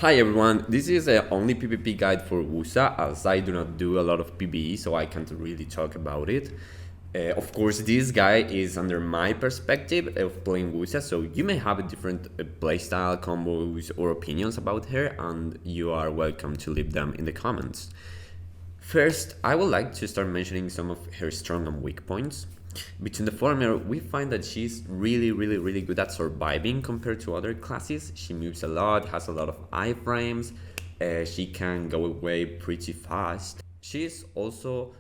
Hi everyone, this is the only PvP guide for Woosa as I do not do a lot of PvE so I can't really talk about it. Of course, this guy is under my perspective of playing Woosa, so you may have a different playstyle, combos or opinions about her and you are welcome to leave them in the comments. First, I would like to start mentioning some of her strong and weak points. Between the former, we find that she's really good at surviving compared to other classes. She moves a lot, has a lot of iframes, she can go away pretty fast. She's also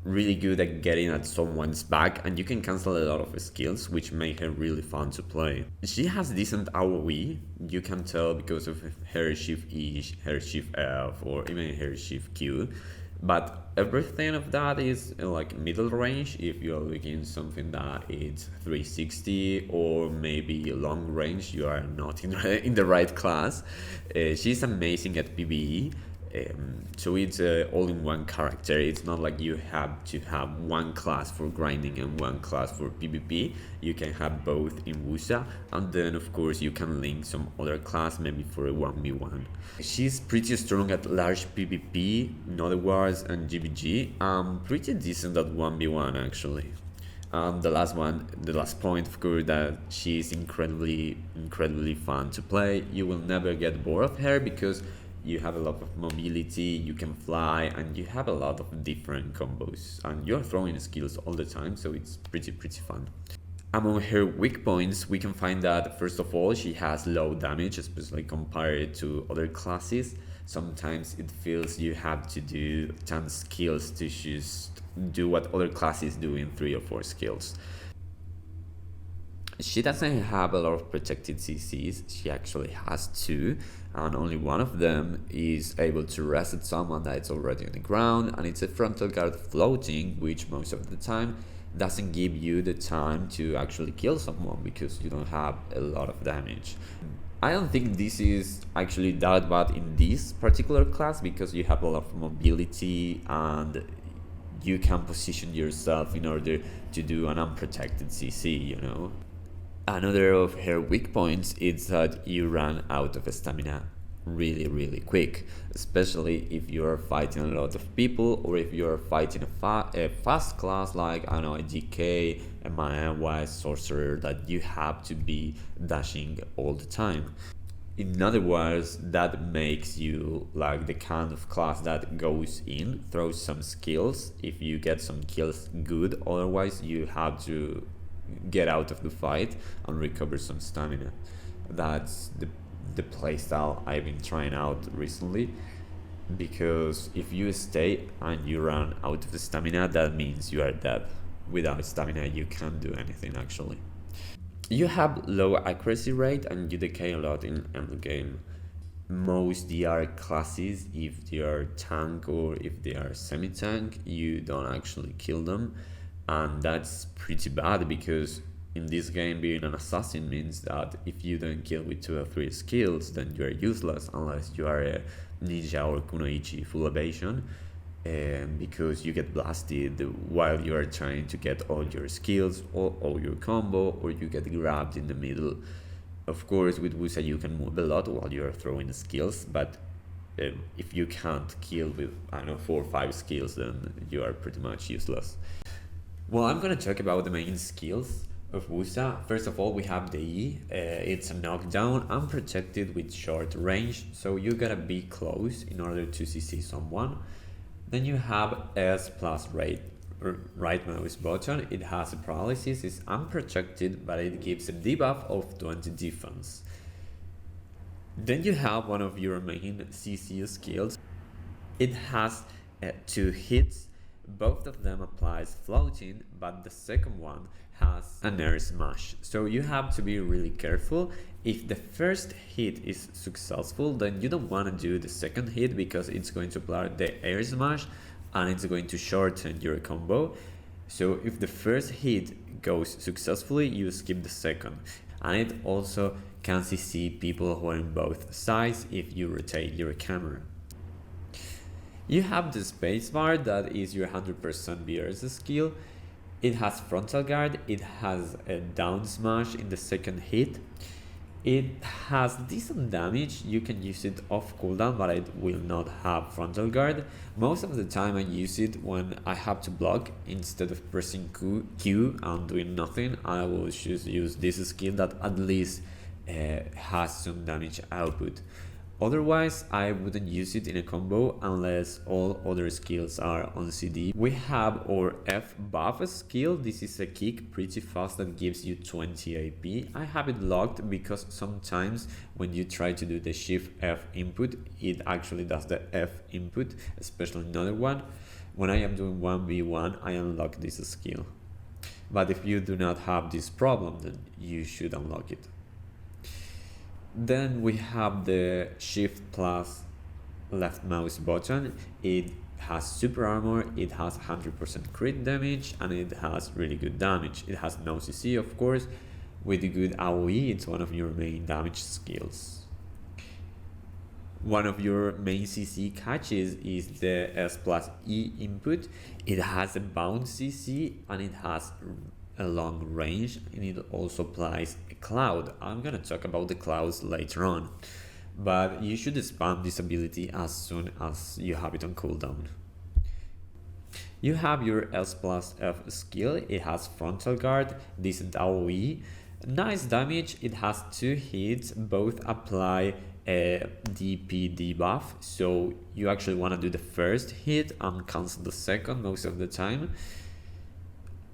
really good at getting at someone's back and you can cancel a lot of skills which make her really fun to play. She has decent AoE, you can tell because of her shift E, her shift F or even her shift Q. But everything of that is like middle range if you're looking something that is 360 or maybe long range, you are not in the right class. She's amazing at PvE. So it's all-in-one character. It's not like you have to have one class for grinding and one class for PvP. You can have both in Woosa, and then of course you can link some other class maybe for a 1v1. She's pretty strong at large PvP, Node Wars and GVG. Pretty decent at 1v1 actually. The last point, of course, that she's incredibly fun to play. You will never get bored of her because you have a lot of mobility, you can fly, and you have a lot of different combos. And you're throwing skills all the time, so it's pretty fun. Among her weak points, we can find that, first of all, she has low damage, especially compared to other classes. Sometimes it feels you have to do 10 skills to just do what other classes do in 3 or 4 skills. She doesn't have a lot of protected CCs, she actually has 2, and only one of them is able to reset someone that's already on the ground, and it's a frontal guard floating, which most of the time doesn't give you the time to actually kill someone because you don't have a lot of damage. I don't think this is actually that bad in this particular class because you have a lot of mobility and you can position yourself in order to do an unprotected CC, you know. Another of her weak points is that you run out of stamina really quick, especially if you're fighting a lot of people or if you're fighting a fast class like, I don't know, a DK, a mana-wise sorcerer that you have to be dashing all the time. In other words, that makes you like the kind of class that goes in, throws some skills, if you get some kills, good, otherwise you have to get out of the fight and recover some stamina. That's the playstyle I've been trying out recently, because if you stay and you run out of the stamina, that means you are dead. Without stamina you can't do anything actually. You have low accuracy rate and you decay a lot in endgame. Most DR classes, if they are tank or if they are semi-tank, you don't actually kill them, and that's pretty bad because in this game being an assassin means that if you don't kill with 2 or 3 skills, then you are useless unless you are a ninja or kunoichi full evasion, because you get blasted while you are trying to get all your skills or all your combo, or you get grabbed in the middle. Of course, with Woosa you can move a lot while you are throwing skills, but if you can't kill with, I don't know, 4 or 5 skills, then you are pretty much useless. Well, I'm gonna talk about the main skills of Woosa. First of all, we have the E. It's a knockdown, unprotected with short range, so you gotta be close in order to CC someone. Then you have S plus right mouse button. It has a paralysis, it's unprotected, but it gives a debuff of 20 defense. Then you have one of your main CC skills. It has 2 hits. Both of them applies floating, but the second one has an air smash. So you have to be really careful. If the first hit is successful, then you don't want to do the second hit because it's going to apply the air smash and it's going to shorten your combo. So if the first hit goes successfully, you skip the second. And it also can CC people who are in both sides if you rotate your camera. You have the spacebar, that is your 100% BRS skill. It has frontal guard, it has a down smash in the second hit. It has decent damage, you can use it off cooldown, but it will not have frontal guard. Most of the time I use it when I have to block. Instead of pressing Q and doing nothing, I will just use this skill that at least has some damage output. Otherwise, I wouldn't use it in a combo unless all other skills are on CD. We have our F buff skill. This is a kick pretty fast that gives you 20 AP. I have it locked because sometimes when you try to do the shift F input, it actually does the F input, especially another one. When I am doing 1v1, I unlock this skill. But if you do not have this problem, then you should unlock it. Then we have the shift plus left mouse button. It has super armor, it has 100% crit damage, and it has really good damage. It has no CC, of course. With good AoE, it's one of your main damage skills. One of your main CC catches is the S plus E input. It has a bounce CC and it has a long range, and it also applies a cloud. I'm gonna talk about the clouds later on, but you should spam this ability as soon as you have it on cooldown. You have your S plus F skill. It has frontal guard, decent AoE, nice damage. It has 2 hits, both apply a DP debuff, so you actually want to do the first hit and cancel the second most of the time.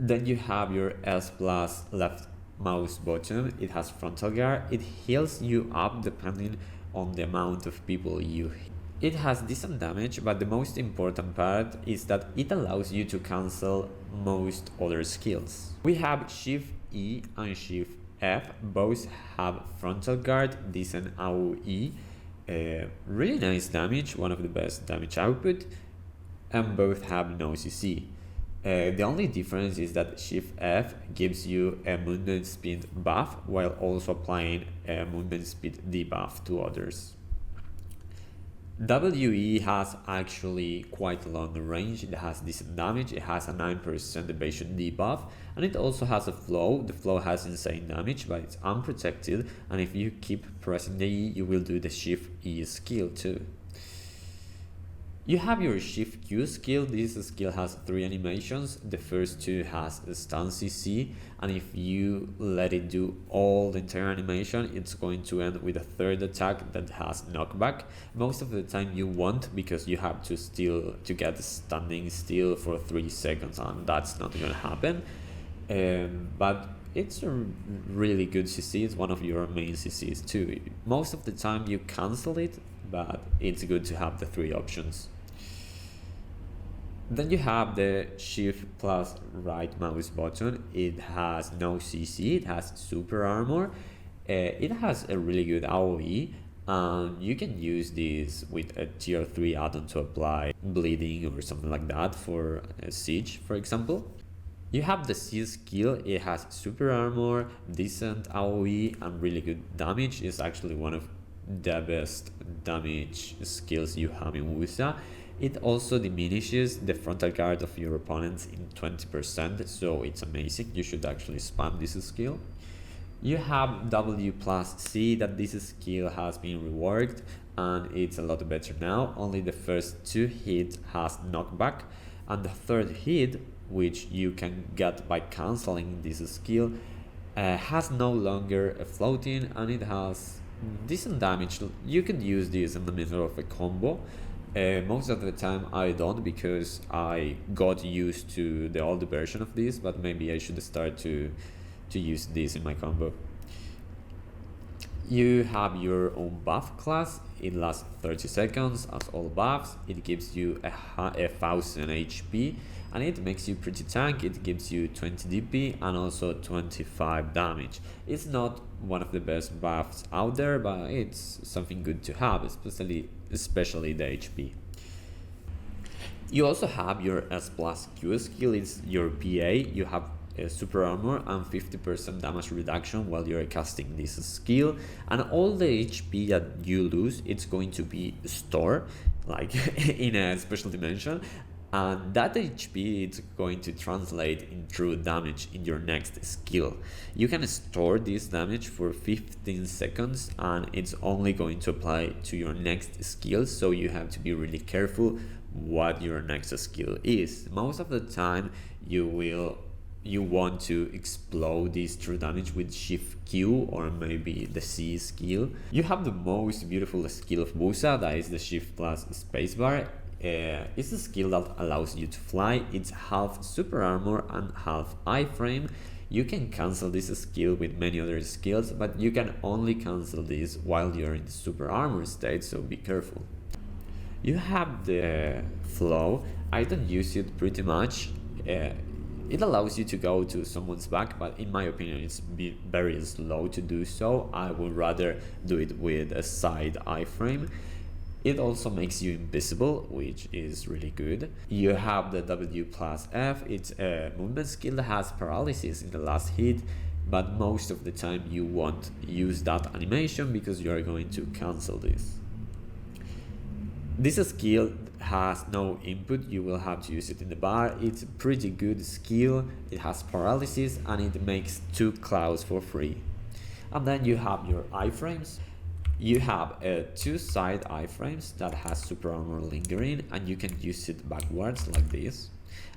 Then you have your S plus left mouse button. It has frontal guard. It heals you up depending on the amount of people you hit. It has decent damage, but the most important part is that it allows you to cancel most other skills. We have Shift E and Shift F. Both have frontal guard, decent AoE, really nice damage, one of the best damage output, and both have no CC. The only difference is that Shift F gives you a movement speed buff while also applying a movement speed debuff to others. WE has actually quite a long range. It has decent damage, it has a 9% evasion debuff, and it also has a flow. The flow has insane damage, but it's unprotected, and if you keep pressing the E, you will do the Shift E skill too. You have your Shift Q skill. This skill has 3 animations. The first 2 has a stun CC, and if you let it do all the entire animation, it's going to end with a third attack that has knockback. Most of the time you won't, because you have to get standing still for 3 seconds, and that's not gonna happen. But it's a really good CC. It's one of your main CCs too. Most of the time you cancel it, but it's good to have the 3 options. Then you have the Shift plus right mouse button. It has no CC, it has super armor, it has a really good AoE, and you can use this with a tier 3 add-on to apply bleeding or something like that for a siege, for example. You have the C skill. It has super armor, decent AoE, and really good damage. It's actually one of the best damage skills you have in Woosa. It also diminishes the frontal guard of your opponents in 20%, so it's amazing. You should actually spam this skill. You have W plus C, that this skill has been reworked and it's a lot better now. Only the first 2 hits has knockback, and the third hit, which you can get by cancelling this skill, has no longer a floating, and it has decent damage. You can use this in the middle of a combo. Most of the time I don't, because I got used to the old version of this, but maybe I should start to use this in my combo. You have your own buff class. It lasts 30 seconds as all buffs. It gives you 1000 HP, and it makes you pretty tank. It gives you 20 DP and also 25 damage. It's not one of the best buffs out there, but it's something good to have, especially the HP. You also have your S plus Q skill. It's your PA. You have super armor and 50% damage reduction while you're casting this skill, and all the HP that you lose, it's going to be stored like in a special dimension, and that HP is going to translate in true damage in your next skill. You can store this damage for 15 seconds and it's only going to apply to your next skill, so you have to be really careful what your next skill is. Most of the time you want to explode this true damage with Shift Q or maybe the C skill. You have the most beautiful skill of Woosa, that is the Shift plus spacebar. It's a skill that allows you to fly. It's half super armor and half iframe. You can cancel this skill with many other skills, but you can only cancel this while you're in the super armor state, so be careful. You have the flow. I don't use it pretty much. It allows you to go to someone's back, but in my opinion it's very slow to do so. I would rather do it with a side iframe. It also makes you invisible, which is really good. You have the W plus F. It's a movement skill that has paralysis in the last hit, but most of the time you won't use that animation because you are going to cancel this. This skill has no input, you will have to use it in the bar. It's a pretty good skill, it has paralysis and it makes 2 clouds for free. And then you have your iframes. You have 2 side iframes that has super armor lingering and you can use it backwards like this.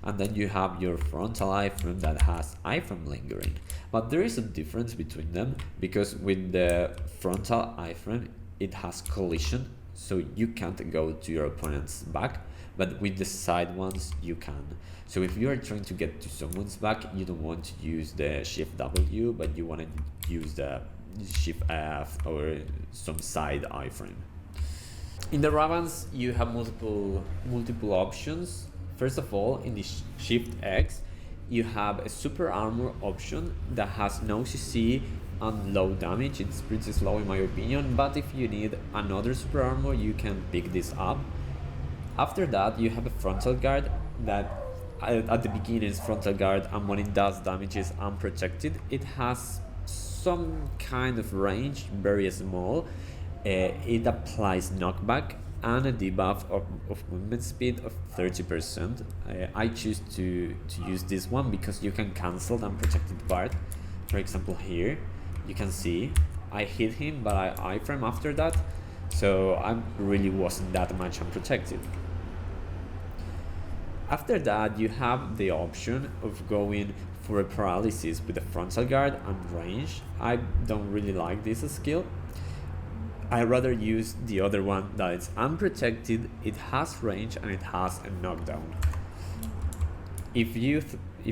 And then you have your frontal iframe that has iframe lingering. But there is a difference between them because with the frontal iframe it has collision, so you can't go to your opponent's back, but with the side ones you can. So if you are trying to get to someone's back, you don't want to use the Shift W, but you want to use the Shift F or some side iframe. In the Ravans you have multiple options. First of all, in the Shift X you have a super armor option that has no CC and low damage. It's pretty slow in my opinion, but if you need another super armor you can pick this up. After that you have a frontal guard that at the beginning is frontal guard, and when it does damage is unprotected. It has some kind of range, very small. It applies knockback and a debuff of movement speed of 30%. I choose to use this one because you can cancel the unprotected part. For example, here you can see I hit him, but I iframe after that, so I really wasn't that much unprotected. After that you have the option of going for a paralysis with a frontal guard and range. I don't really like this skill. I rather use the other one that is unprotected, it has range and it has a knockdown. If you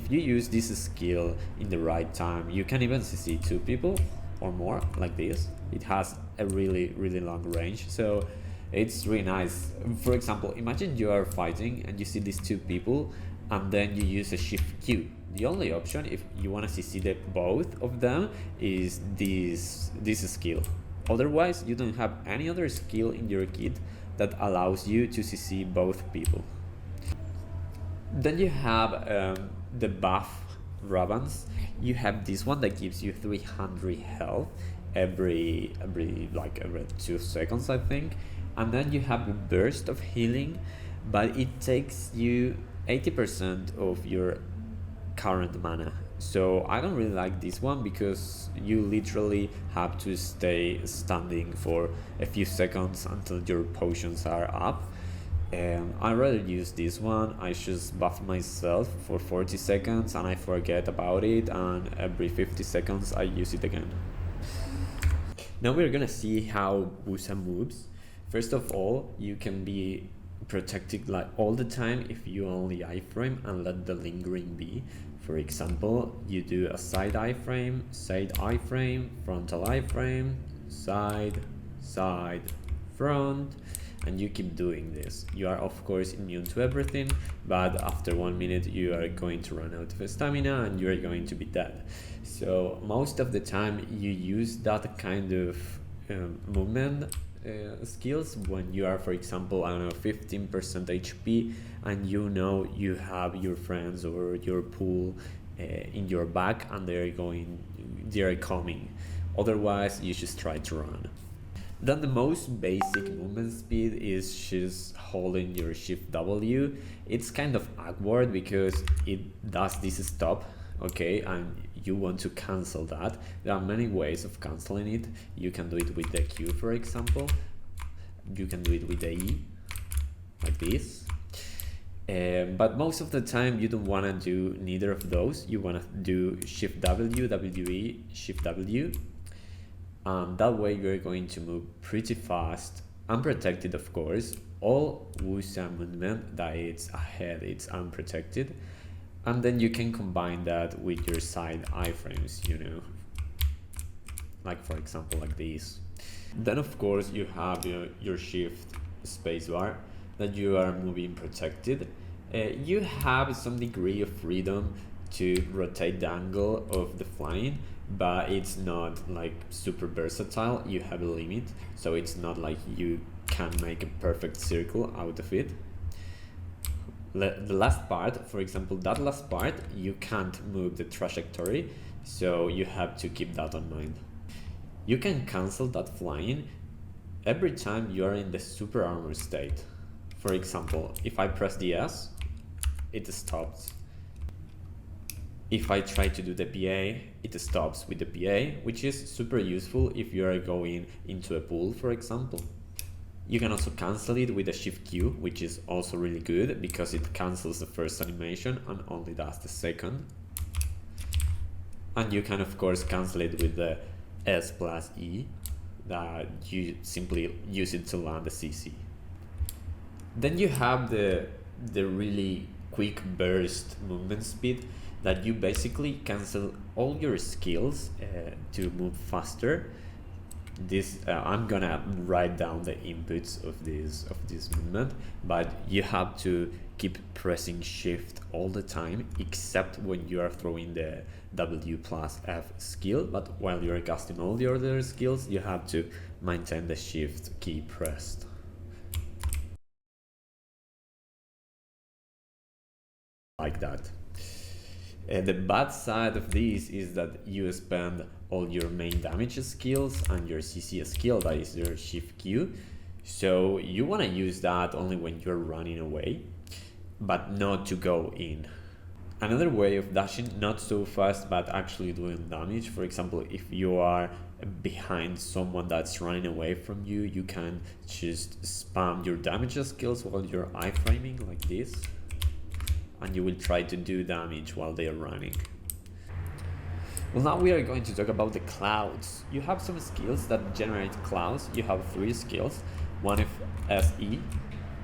use this skill in the right time, you can even see 2 people or more like this. It has a really long range, so it's really nice. For example, imagine you are fighting and you see these 2 people and then you use a Shift Q. The only option if you want to see both of them is this skill. Otherwise you don't have any other skill in your kit that allows you to CC both people. Then you have the buff Ravans. You have this one that gives you 300 health every 2 seconds I think, and then you have a burst of healing, but it takes you 80% of your current mana. So I don't really like this one because you literally have to stay standing for a few seconds until your potions are up. I'd rather use this one. I just buff myself for 40 seconds and I forget about it, and every 50 seconds I use it again. Now we're gonna see how Woosa moves. First of all, you can be protected like all the time if you only iframe and let the lingering be. For example, you do a side iframe, frontal iframe, side, front, and you keep doing this. You are of course immune to everything, but after 1 minute you are going to run out of stamina and you are going to be dead. So most of the time you use that kind of movement skills when you are, for example, I don't know, 15% HP and you know you have your friends or your pool in your back and they are coming. Otherwise you just try to run. Then the most basic movement speed is just holding your shift W. It's kind of awkward because it does this stop, okay, and you want to cancel that. There are many ways of canceling it. You can do it with the Q, for example. You can do it with the E, like this. But most of the time you don't want to do neither of those. You want to do shift W, WE, shift W. That way you're going to move pretty fast, unprotected of course. All Woosa movement that it's ahead, it's unprotected. And then you can combine that with your side iframes, you know, like for example like this. Then of course you have your shift spacebar that you are moving protected. You have some degree of freedom to rotate the angle of the flying, but it's not like super versatile. You have a limit, so it's not like you can make a perfect circle out of it. The last part, for example, that last part, you can't move the trajectory, so you have to keep that in mind. You can cancel that flying every time you are in the super armor state. For example, if I press the S, it stops. If I try to do the PA, it stops with the PA, which is super useful if you are going into a pool, for example. You can also cancel it with the shift Q, which is also really good because it cancels the first animation and only does the second. And you can of course cancel it with the S plus E, that you simply use it to land the CC. Then you have the really quick burst movement speed that you basically cancel all your skills to move faster. This I'm gonna write down the inputs of this movement, but you have to keep pressing shift all the time except when you are throwing the W plus F skill. But while you're casting all the other skills, you have to maintain the shift key pressed. Like that. The bad side of this is that you spend all your main damage skills and your CC skill, that is your shift Q. So you want to use that only when you're running away, but not to go in. Another way of dashing not so fast but actually doing damage, for example, if you are behind someone that's running away from you, you can just spam your damage skills while you're iframing like this, and you will try to do damage while they are running. Well, now we are going to talk about the clouds. You have some skills that generate clouds. You have 3 skills. One is SE.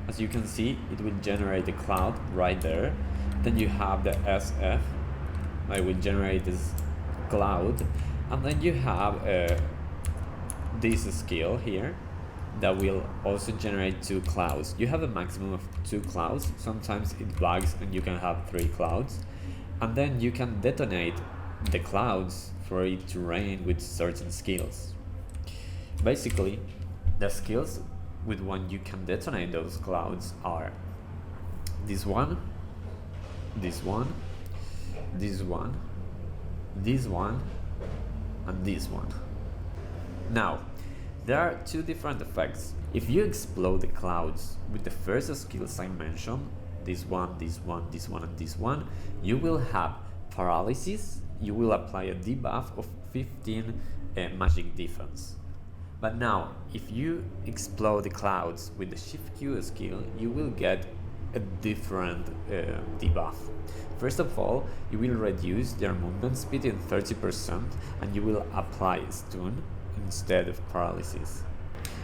As you can see, it will generate the cloud right there. Then you have the SF. I will generate this cloud. And then you have this skill here that will also generate 2 clouds. You have a maximum of 2 clouds. Sometimes it bugs and you can have 3 clouds. And then you can detonate the clouds for it to rain with certain skills. Basically, the skills with when you can detonate those clouds are this one, this one, this one, this one, and this one. Now, there are 2 different effects. If you explode the clouds with the first skills I mentioned, this one, this one, this one, and this one, you will have paralysis. You will apply a debuff of 15 magic defense. But now, if you explode the clouds with the shift Q skill, you will get a different debuff. First of all, you will reduce their movement speed in 30% and you will apply stun instead of paralysis.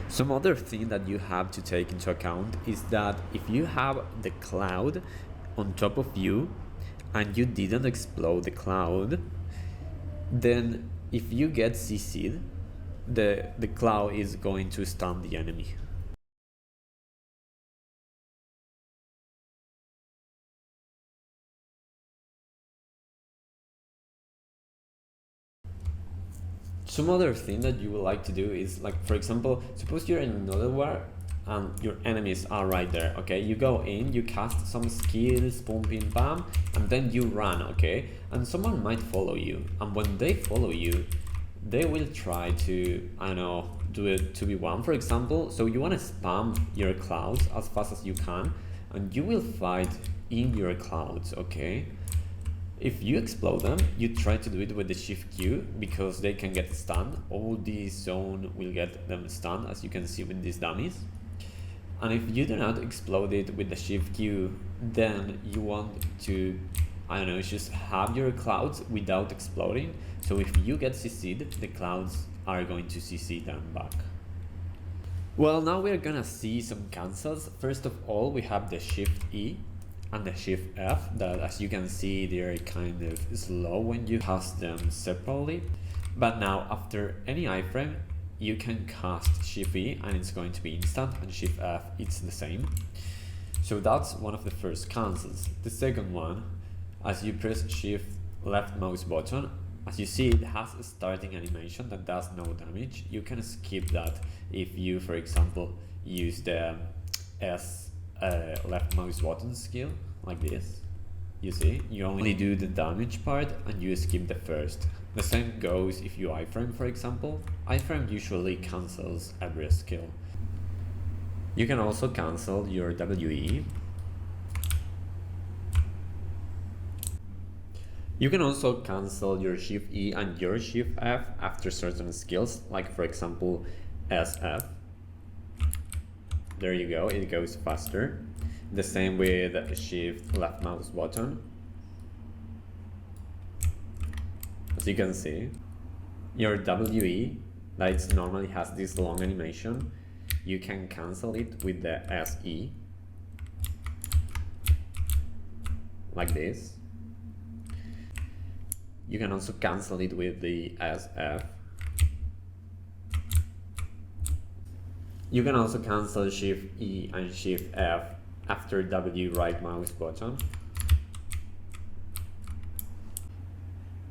Some other thing that you have to take into account is that if you have the cloud on top of you and you didn't explode the cloud, then if you get CC'd, the cloud is going to stun the enemy. Some other thing that you would like to do is, like, for example, suppose you're in another war and your enemies are right there, okay? You go in, you cast some skills, boom, pim, bam, and then you run, okay? And someone might follow you, and when they follow you, they will try to, I don't know, do it 2v1 for example. So you want to spam your clouds as fast as you can, and you will fight in your clouds, okay? If you explode them, you try to do it with the shift Q because they can get stunned. All the zone will get them stunned, as you can see with these dummies. And if you do not explode it with the shift Q, then you want to, I don't know, just have your clouds without exploding. So if you get CC'd, the clouds are going to CC them back. Well, now we're gonna see some cancels. First of all, we have the shift E and the shift F that, as you can see, they're kind of slow when you cast them separately. But now after any iframe, you can cast shift E and it's going to be instant, and shift F, it's the same. So that's one of the first cancels. The second one, as you press shift left mouse button, as you see, it has a starting animation that does no damage. You can skip that if you, for example, use the S left mouse button skill, like this. You see, you only do the damage part and you skip the first. The same goes if you iframe, for example. Iframe usually cancels every skill. You can also cancel your WE. You can also cancel your shift E and your shift F after certain skills, like for example SF. There you go, it goes faster. The same with shift left mouse button. As you can see, your WE that normally has this long animation, you can cancel it with the SE, like this. You can also cancel it with the SF. You can also cancel shift E and shift F after W right mouse button.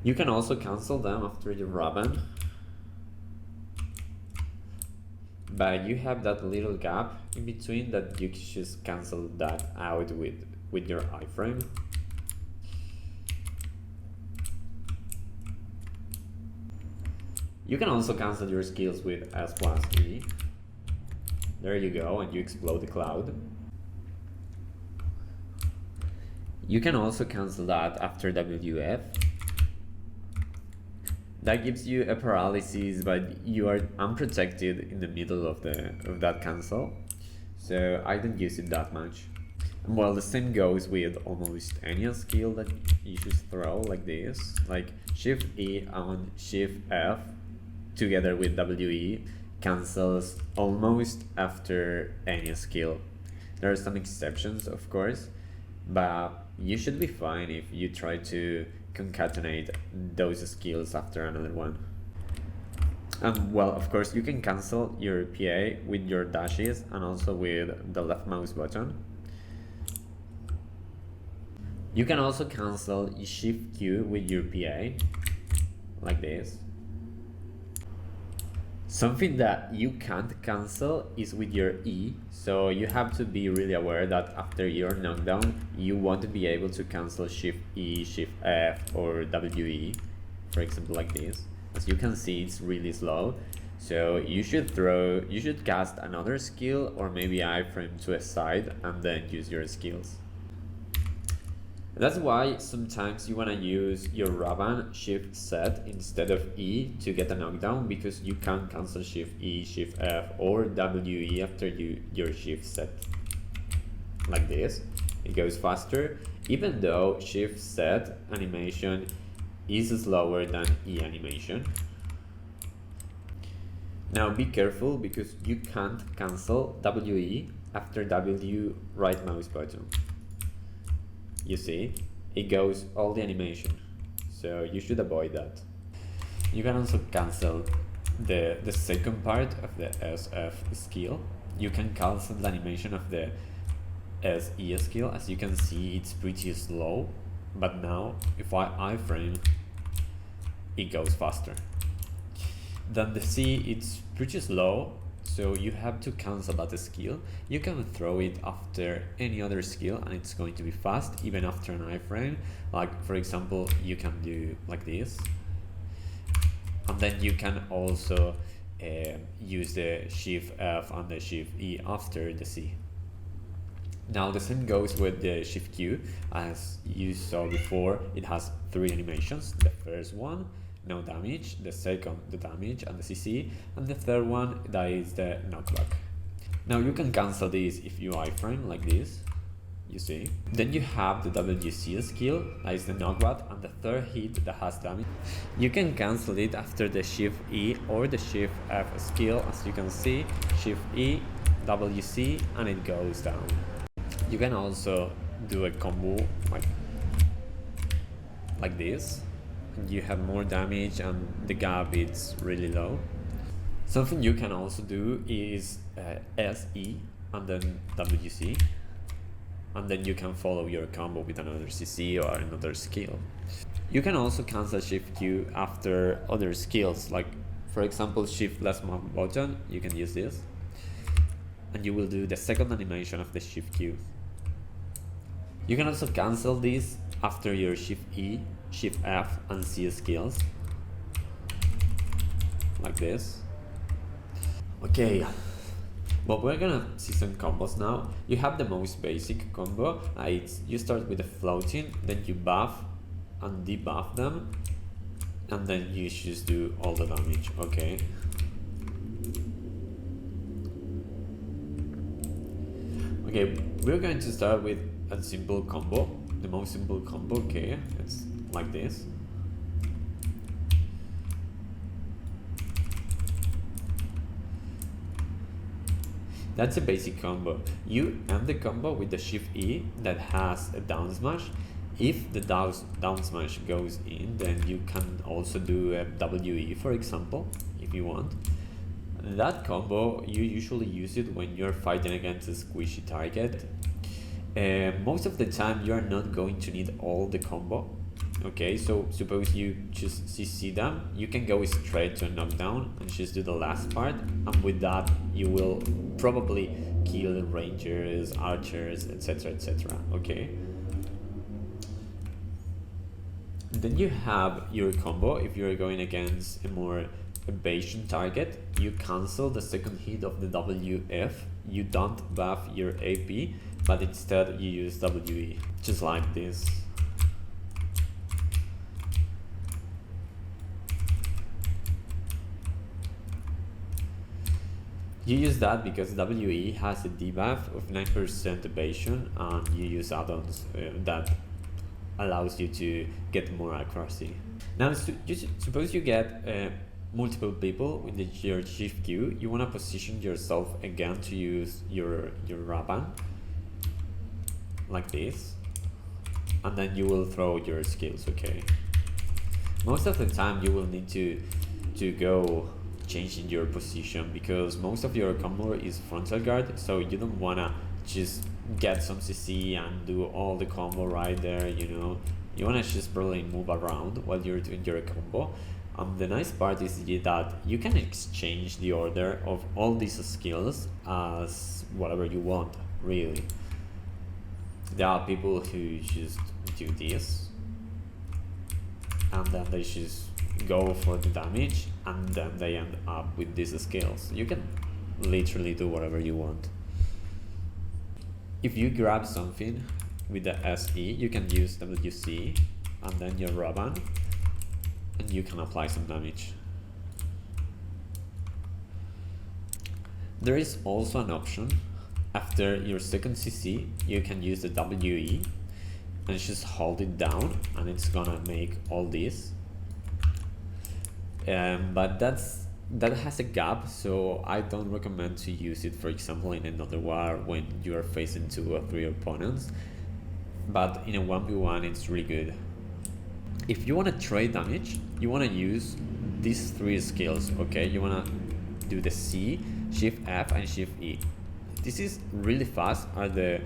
You can also cancel them after your Raven, but you have that little gap in between that you can just cancel that out with your iframe. You can also cancel your skills with S plus E. There you go, and you explode the cloud. You can also cancel that after WF. That gives you a paralysis, but you are unprotected in the middle of that cancel. So I don't use it that much. Well, the same goes with almost any skill that you should throw, like this. Like Shift E and Shift F together with WE cancels almost after any skill. There are some exceptions, of course, but you should be fine if you try to concatenate those skills after another one. Well, of course, you can cancel your PA with your dashes and also with the left mouse button. You can also cancel Shift Q with your PA, like this. Something that you can't cancel is with your E, so you have to be really aware that after your knockdown, you won't be able to cancel Shift E, Shift F, or WE, for example, like this. As you can see, it's really slow, so you should cast another skill or maybe iframe to a side and then use your skills. That's why sometimes you want to use your Raven Shift set instead of E to get a knockdown, because you can't cancel Shift E, Shift F, or WE after your Shift set. Like this, it goes faster, even though Shift set animation is slower than E animation. Now be careful, because you can't cancel WE after W right mouse button. You see, it goes all the animation, so you should avoid that. You can also cancel the second part of the SF skill. You can cancel the animation of the SE skill. As you can see, it's pretty slow, but now if I iframe, it goes faster. Then the C, it's pretty slow, so you have to cancel that skill. You can throw it after any other skill and it's going to be fast, even after an iframe. Like for example, you can do like this. And then you can also use the Shift F and the Shift E after the C. Now the same goes with the Shift Q. As you saw before, it has 3 animations. The first one, no damage, the second, the damage and the CC, and the third one, that is the knockback. Now you can cancel this if you iframe like this, you see. Then you have the WC skill, that is the knockback, and the third hit that has damage. You can cancel it after the Shift E or the Shift F skill. As you can see, Shift E, WC, and it goes down. You can also do a combo like this, and you have more damage and the gap is really low. Something you can also do is SE and then WC, and then you can follow your combo with another CC or another skill. You can also cancel Shift Q after other skills, like for example Shift left mouse button, you can use this, and you will do the second animation of the Shift Q. You can also cancel this after your Shift E, Shift F and C skills, like this. Okay, but we're gonna see some combos now. You have the most basic combo. You start with the floating, then you buff and debuff them, and then you just do all the damage, okay? Okay, we're going to start with a simple combo, the most simple combo, okay? It's like this. That's a basic combo. You end the combo with the Shift E that has a down smash. If the down smash goes in, then you can also do a WE, for example, if you want. That combo, you usually use it when you're fighting against a squishy target. Most of the time you are not going to need all the combo. Okay, so suppose you just CC them, you can go straight to a knockdown and just do the last part, and with that you will probably kill rangers, archers, etc, etc, okay? Then you have your combo. If you're going against a more evasion target, you cancel the second hit of the WF, you don't buff your AP, but instead you use WE, just like this. You use that because WE has a debuff of 9% evasion, and you use add-ons that allows you to get more accuracy. Now, suppose you get multiple people with your Shift Q, you want to position yourself again to use your Raban, like this, and then you will throw your skills, okay? Most of the time you will need to go changing your position, because most of your combo is frontal guard, so you don't wanna just get some CC and do all the combo right there, you know. You wanna just barely move around while you're doing your combo. The nice part is that you can exchange the order of all these skills as whatever you want, really. There are people who just do this, and then they just go for the damage, and then they end up with these skills. You can literally do whatever you want. If you grab something with the SE, you can use WC and then your Raban, and you can apply some damage. There is also an option. After your second CC, you can use the WE and just hold it down, and it's gonna make all this. But that has a gap, so I don't recommend to use it, for example, in another war when you are facing 2 or 3 opponents. But in a 1v1, it's really good. If you want to trade damage, you want to use these 3 skills, okay? You want to do the C, Shift F, and Shift E. This is really fast, are the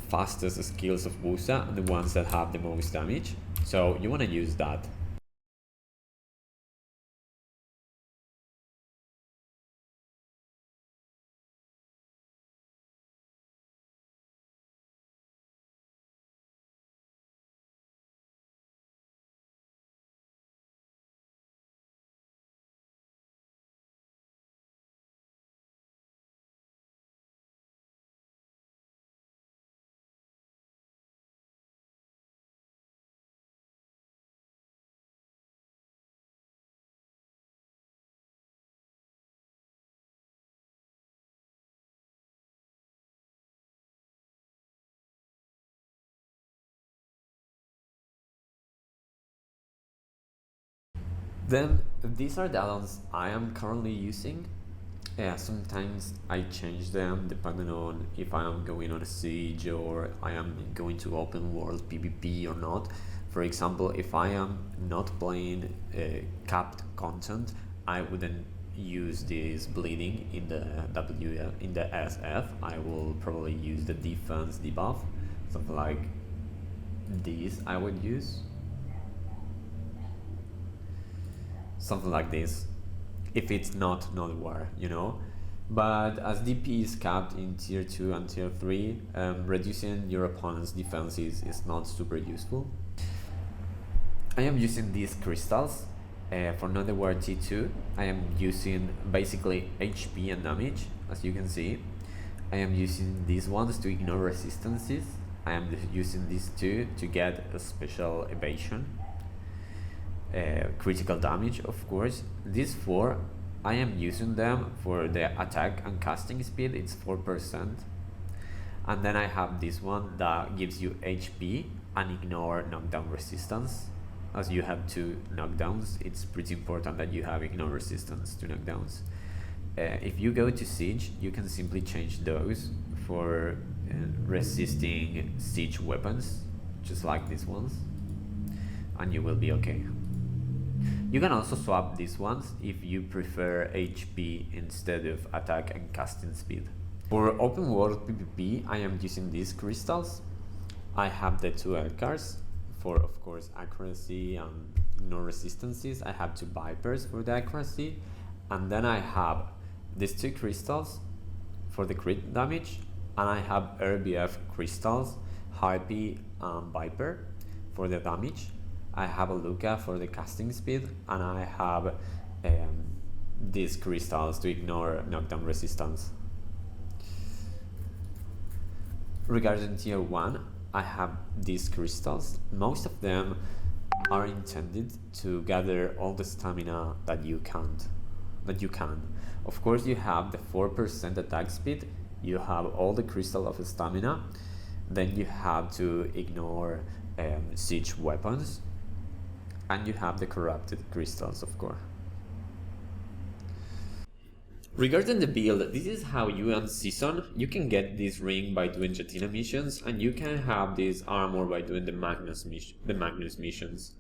fastest skills of Woosa, and the ones that have the most damage. So you want to use that. Then these are the add-ons I am currently using. Sometimes I change them depending on if I am going on a siege or I am going to open world PvP or not. For example, if I am not playing capped content, I wouldn't use this bleeding in the in the SF. I will probably use the defense debuff, something like this. I would use something like this if it's not war, you know. But as DP is capped in tier 2 and tier 3, reducing your opponent's defenses is not super useful. I am using these crystals for war T2. I am using basically HP and damage, as you can see. I am using these ones to ignore resistances. I am using these two to get a special evasion. Critical damage, of course. These four, I am using them for the attack and casting speed, it's 4%. And then I have this one that gives you HP and ignore knockdown resistance. As you have 2 knockdowns, it's pretty important that you have ignore resistance to knockdowns. If you go to siege, you can simply change those for resisting siege weapons, just like these ones, and you will be okay. You can also swap these ones if you prefer HP instead of attack and casting speed. For open world PvP, I am using these crystals. I have the 2 cards for, of course, accuracy and no resistances. I have 2 Vipers for the accuracy, and then I have these 2 crystals for the crit damage, and I have RBF crystals, Harpy and Viper for the damage. I have a Luca for the casting speed, and I have these crystals to ignore knockdown resistance. Regarding tier 1, I have these crystals. Most of them are intended to gather all the stamina that you can. Of course, you have the 4% attack speed, you have all the crystal of stamina, then you have to ignore siege weapons, and you have the corrupted crystals, of course. Regarding the build, this is how you end season. You can get this ring by doing Jatina missions, and you can have this armor by doing the Magnus missions.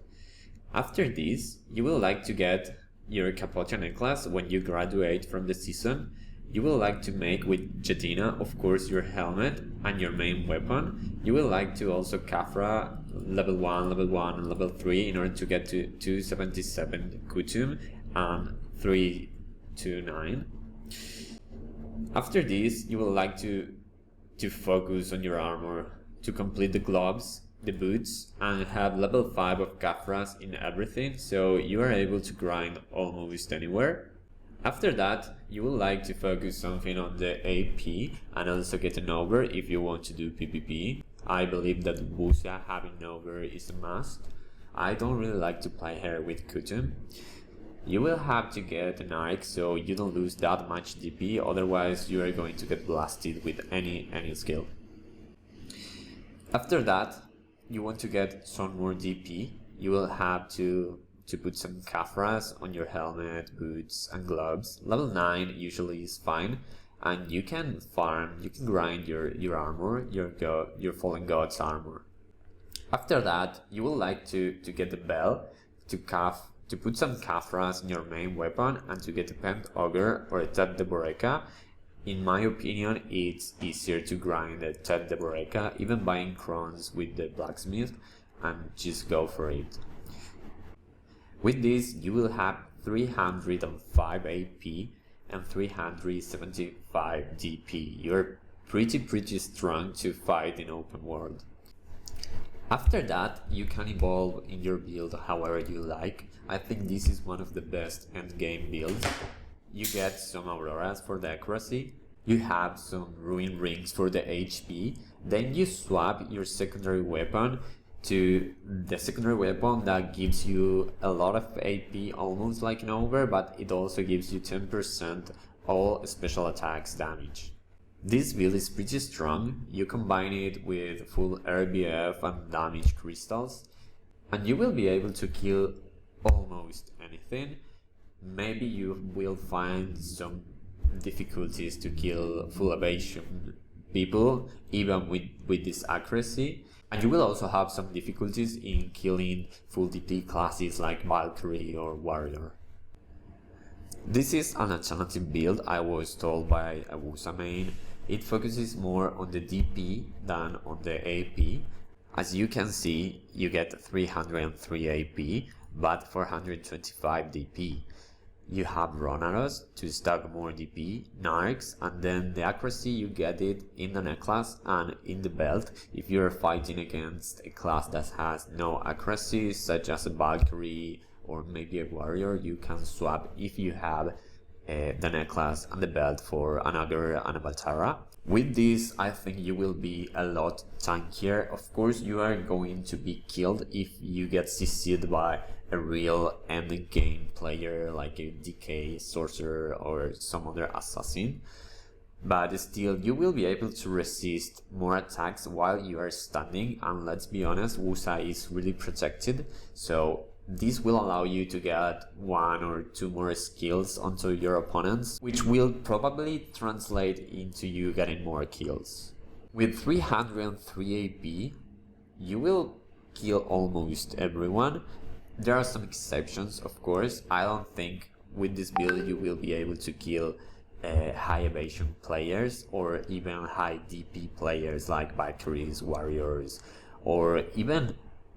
After this, you will like to get your Capotia necklace when you graduate from the season. You will like to make with Jatina, of course, your helmet and your main weapon. You will like to also Kafra level 1, and level 3 in order to get to 277 Kutum and 329. After this, you will like to focus on your armor, to complete the gloves, the boots, and have level 5 of Kafras in everything, so you are able to grind almost anywhere. After that, you will like to focus something on the AP and also get an over if you want to do PvP. I believe that Woosa having an over is a must. I don't really like to play her with Kutum. You will have to get an arc so you don't lose that much DP, otherwise you are going to get blasted with any skill. After that, you want to get some more DP. You will have to put some Kafras on your helmet, boots and gloves. Level 9 usually is fine, and you can farm, you can grind your armor, your Fallen God's armor. After that, you will like to get the bell, to put some Kafras in your main weapon, and to get a Pent Ogre or a Tet de Boreka. In my opinion, it's easier to grind a Tet de Boreka, even buying crowns with the blacksmith, and just go for it. With this, you will have 305 AP and 375 DP. You're pretty strong to fight in open world. After that, you can evolve in your build however you like. I think this is one of the best endgame builds. You get some Auroras for the accuracy, you have some Ruin Rings for the HP, then you swap your secondary weapon to the secondary weapon that gives you a lot of AP, almost like an over, but it also gives you 10% all special attacks damage. This build is pretty strong. You combine it with full RBF and damage crystals, and you will be able to kill almost anything. Maybe you will find some difficulties to kill full evasion people even with this accuracy, and you will also have some difficulties in killing full DP classes like Valkyrie or Warrior. This is an alternative build I was told by a Woosa main. It focuses more on the DP than on the AP. As you can see, you get 303 AP but 425 DP. You have run arrows to stack more DP, narcs, and then the accuracy you get it in the necklace and in the belt if you're fighting against a class that has no accuracy, such as a Valkyrie or maybe a Warrior. You can swap if you have the necklace and the belt for an Augur and a Baltara. With this, I think you will be a lot tankier. Of course, you are going to be killed if you get CC'd by a real end game player like a DK, Sorcerer, or some other assassin. But still, you will be able to resist more attacks while you are standing, and let's be honest, Woosa is really protected, so this will allow you to get 1 or 2 more skills onto your opponents, which will probably translate into you getting more kills. With 303 AP, you will kill almost everyone. There are some exceptions, of course. I don't think with this build you will be able to kill high evasion players or even high DP players like Valkyries, Warriors, or even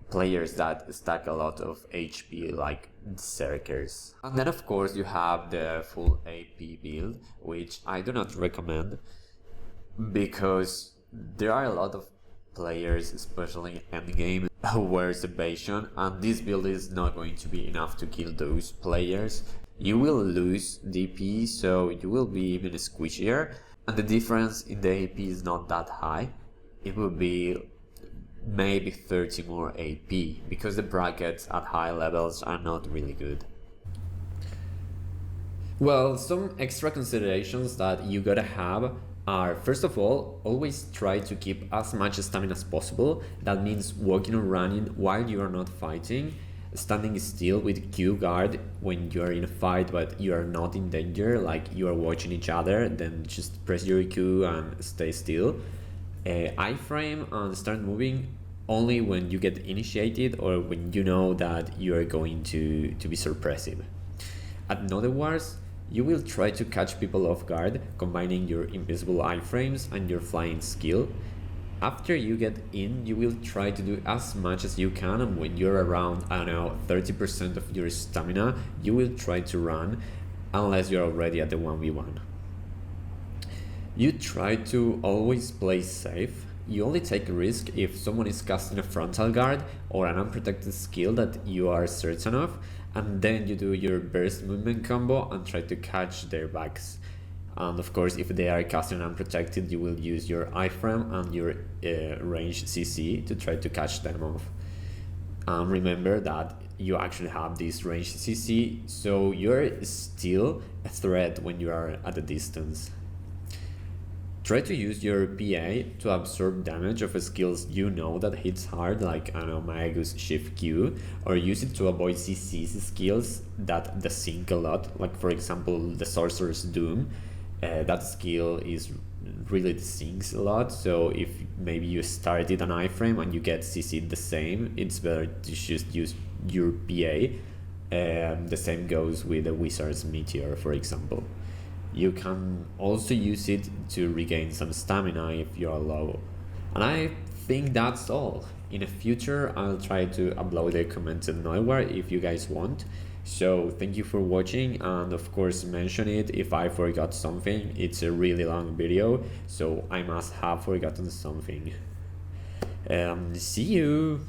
players that stack a lot of HP like Berserkers. And then of course you have the full AP build, which I do not recommend because there are a lot of players, especially endgame, who wears evasion, and this build is not going to be enough to kill those players. You will lose DP, so you will be even squishier, and the difference in the AP is not that high. It will be maybe 30 more AP, because the brackets at high levels are not really good. Well, some extra considerations that you gotta have are, first of all, always try to keep as much stamina as possible. That means walking or running while you are not fighting, standing still with Q guard when you are in a fight but you are not in danger, like you are watching each other, then just press your Q and stay still. Iframe and start moving only when you get initiated or when you know that you are going to be suppressive. At Node Wars, you will try to catch people off guard, combining your invisible iframes and your flying skill. After you get in, you will try to do as much as you can, and when you're around, I don't know, 30% of your stamina, you will try to run, unless you're already at the 1v1. You try to always play safe. You only take a risk if someone is casting a frontal guard or an unprotected skill that you are certain of, and then you do your burst movement combo and try to catch their backs. And of course, if they are casting unprotected, you will use your iframe and your range CC to try to catch them off. Remember that you actually have this range CC, so you're still a threat when you are at a distance. Try to use your PA to absorb damage of skills you know that hits hard, like, I don't know, Magus Shift Q, or use it to avoid CC's skills that desync a lot, like for example the Sorcerer's Doom. That skill is really desyncs a lot, so if maybe you started an iframe and you get CC'd the same, it's better to just use your PA. The same goes with the Wizard's Meteor, for example. You can also use it to regain some stamina if you're low. And I think that's all. In the future, I'll try to upload a commented nowhere if you guys want. So thank you for watching, and of course mention it if I forgot something. It's a really long video, so I must have forgotten something. See you!